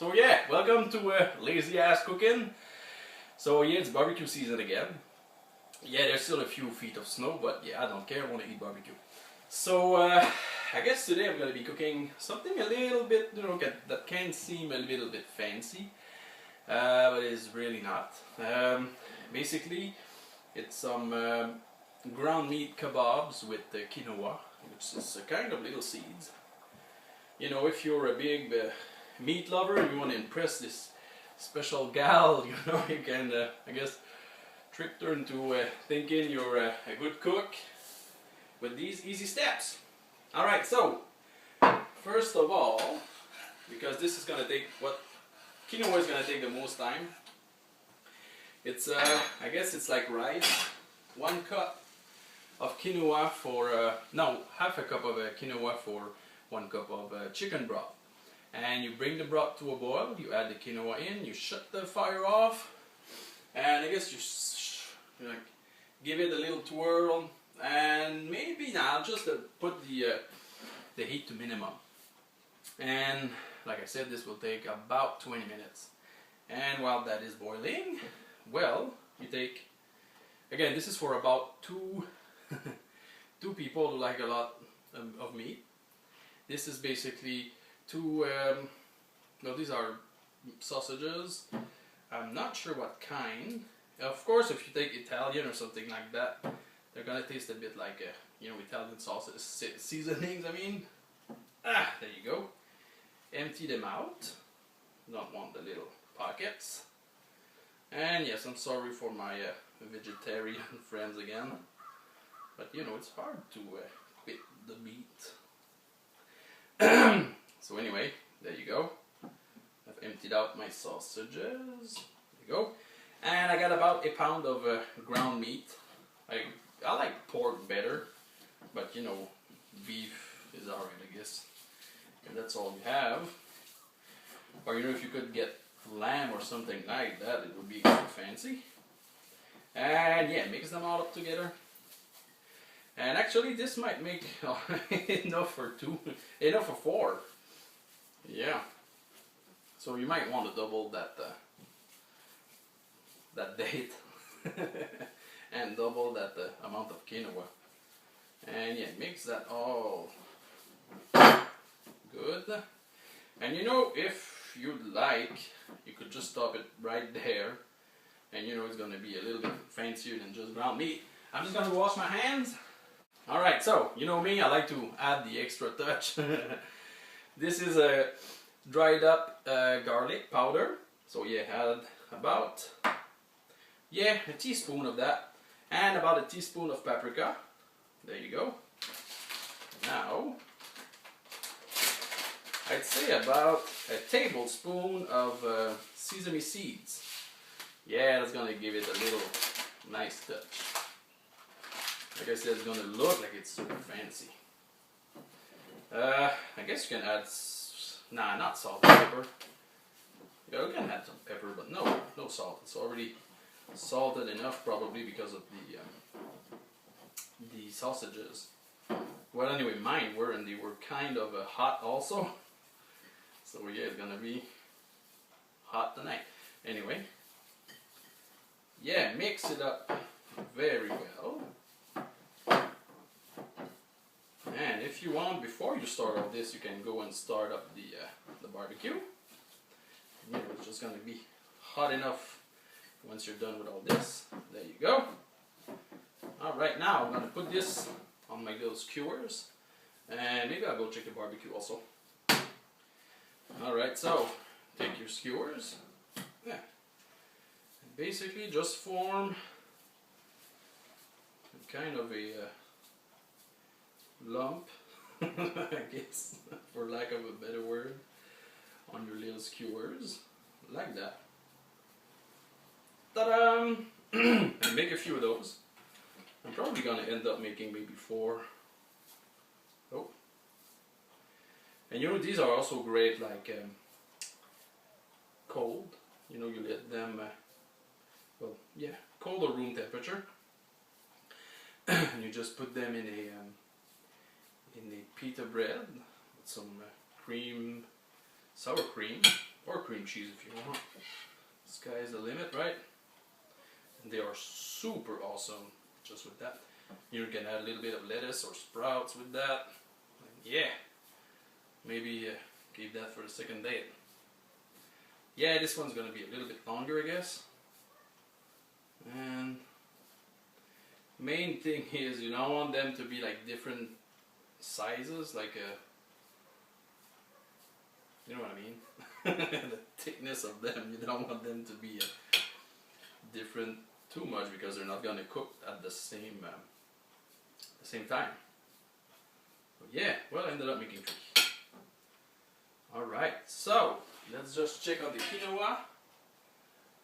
So yeah, welcome to Lazy Ass Cooking. So yeah, it's barbecue season again. Yeah, there's still a few feet of snow, but yeah, I don't care, I want to eat barbecue. So I guess today I'm going to be cooking something a little bit, that can seem a little bit fancy, but it's really not. Basically, it's some ground meat kebabs with quinoa, which is a kind of little seeds. You know, if you're a big meat lover and you want to impress this special gal, you can, I guess, trick her into thinking you're a good cook with these easy steps. Alright, so, first of all, because this is going to take, quinoa is going to take the most time, it's, I guess it's like rice, 1 cup of quinoa for, no, half a cup of quinoa for 1 cup of chicken broth. And you bring the broth to a boil, you add the quinoa in, you shut the fire off, and I guess you give it a little twirl, and maybe now just put the heat to minimum. And like I said, this will take about 20 minutes. And while that is boiling, well, you take, again, this is for about two people who like a lot of meat. This is basically these are sausages. I'm not sure what kind. Of course, if you take Italian or something like that, they're gonna taste a bit like Italian sausage seasonings. I mean, there you go. Empty them out. Don't want the little pockets. And yes, I'm sorry for my vegetarian friends again, but it's hard to quit the meat. So anyway, there you go. I've emptied out my sausages. There you go. And I got about 1 pound of ground meat. I like pork better, but beef is alright, I guess. And that's all you have. Or if you could get lamb or something like that, it would be extra fancy. And yeah, mix them all up together. And actually, this might make enough for 4. Yeah. So you might want to double that date and double that amount of quinoa. And yeah, mix that all good. And if you'd like, you could just stop it right there. And it's going to be a little bit fancier than just ground meat. I'm just going to wash my hands. Alright, so, you know me, I like to add the extra touch. This is a dried up garlic powder. So yeah, add about, a teaspoon of that. And about a teaspoon of paprika. There you go. Now, I'd say about a tablespoon of sesame seeds. Yeah, that's going to give it a little nice touch. Like I said, it's going to look like it's super fancy. I guess you can add, not salt and pepper. Yeah, you can add some pepper, but no salt. It's already salted enough, probably because of the sausages. Well, anyway, mine were, and they were kind of hot also. So yeah, it's gonna be hot tonight. Anyway, yeah, mix it up very well. And if you want, before you start all this, you can go and start up the barbecue. It's just gonna be hot enough once you're done with all this. There you go. Alright, now I'm gonna put this on my little skewers, and maybe I'll go check the barbecue also. Alright, so take your skewers, and basically just form kind of a lump, I guess, for lack of a better word, on your little skewers, like that. Ta-da! And make a few of those. I'm probably going to end up making maybe 4. Oh. And these are also great like cold. You let them, cold or room temperature. And you just put them in a pita bread with some sour cream, or cream cheese if you want. Sky is the limit, right? And they are super awesome just with that. You can add a little bit of lettuce or sprouts with that. And yeah, maybe keep that for the second date. Yeah, this one's gonna be a little bit longer, I guess. And main thing is, you don't want them to be like different sizes, like you know what I mean? The thickness of them, you don't want them to be different too much because they're not gonna cook at the same time. But yeah, well, I ended up making 3. Alright, so let's just check on the quinoa,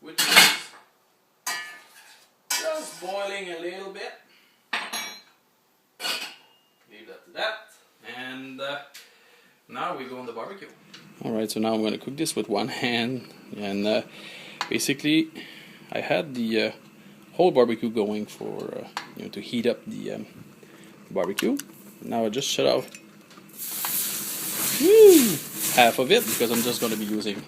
which is just boiling a little bit. Leave that to that. And now we go on the barbecue. Alright, so now I'm going to cook this with one hand. And basically, I had the whole barbecue going for, to heat up the barbecue. Now I just shut off half of it because I'm just going to be using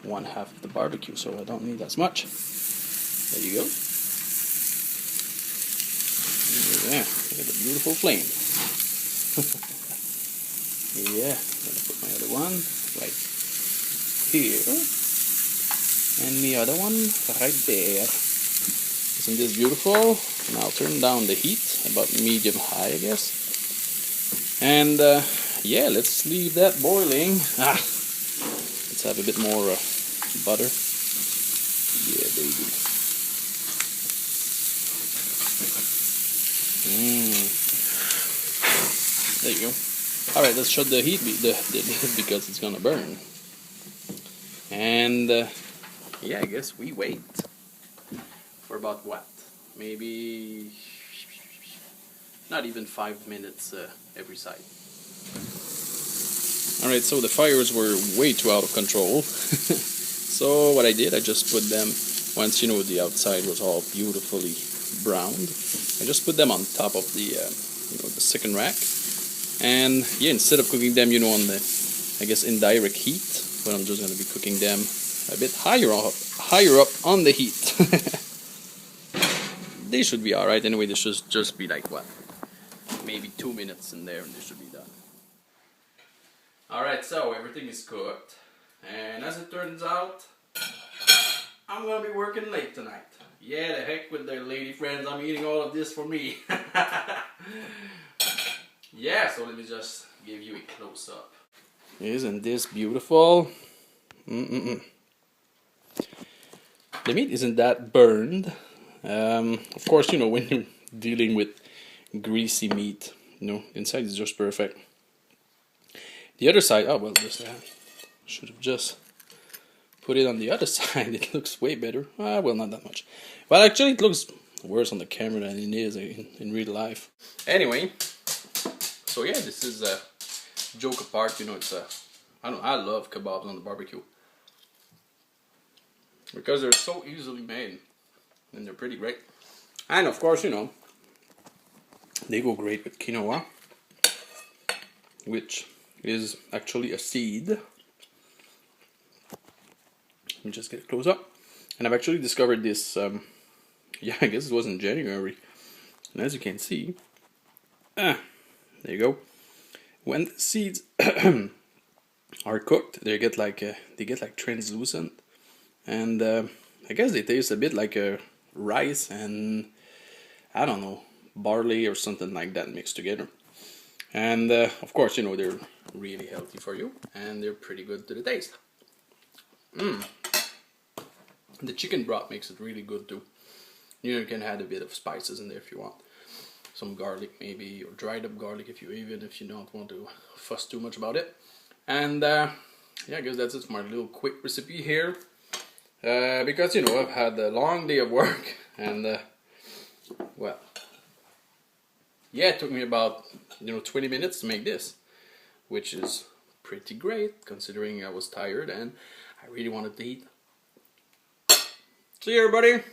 1/2 of the barbecue, so I don't need as much. There you go. Yeah, look at the beautiful flame. Yeah, I'm going to put my other one right here. And the other one right there. Isn't this beautiful? And I'll turn down the heat, about medium high, I guess. And yeah, let's leave that boiling. Let's have a bit more butter. Yeah, baby. There you go. Alright, let's shut the heat the lid because it's gonna burn. And yeah, I guess we wait for about what? Maybe not even 5 minutes every side. Alright, so the fires were way too out of control. So what I did, I just put them, once the outside was all beautifully browned, I just put them on top of the the second rack. And yeah, instead of cooking them on the, I guess, indirect heat, but I'm just going to be cooking them a bit higher up on the heat. They should be alright anyway. They should just be like what, maybe 2 minutes in there and they should be done. Alright, so everything is cooked, and as it turns out, I'm gonna be working late tonight. Yeah, the heck with the lady friends, I'm eating all of this for me. Yeah, so let me just give you a close-up. Isn't this beautiful? The meat isn't that burned. Of course, when you're dealing with greasy meat, inside is just perfect. The other side, oh well, just should have just put it on the other side. It looks way better. Well, not that much. Well, actually, it looks worse on the camera than it is in real life. Anyway, so yeah, this is a joke apart. It's I love kebabs on the barbecue because they're so easily made and they're pretty great. And of course, they go great with quinoa, which is actually a seed. Let me just get it close up. And I've actually discovered this, yeah, I guess it was in January. And as you can see, there you go. When the seeds are cooked, they get like translucent, and I guess they taste a bit like rice and I don't know, barley or something like that mixed together. And of course, they're really healthy for you, and they're pretty good to the taste. The chicken broth makes it really good too. You can add a bit of spices in there if you want. Some garlic maybe, or dried up garlic if you don't want to fuss too much about it. And yeah, I guess that's it for my little quick recipe here. Because I've had a long day of work, and well, yeah, it took me about 20 minutes to make this, which is pretty great considering I was tired and I really wanted to eat. See you, everybody.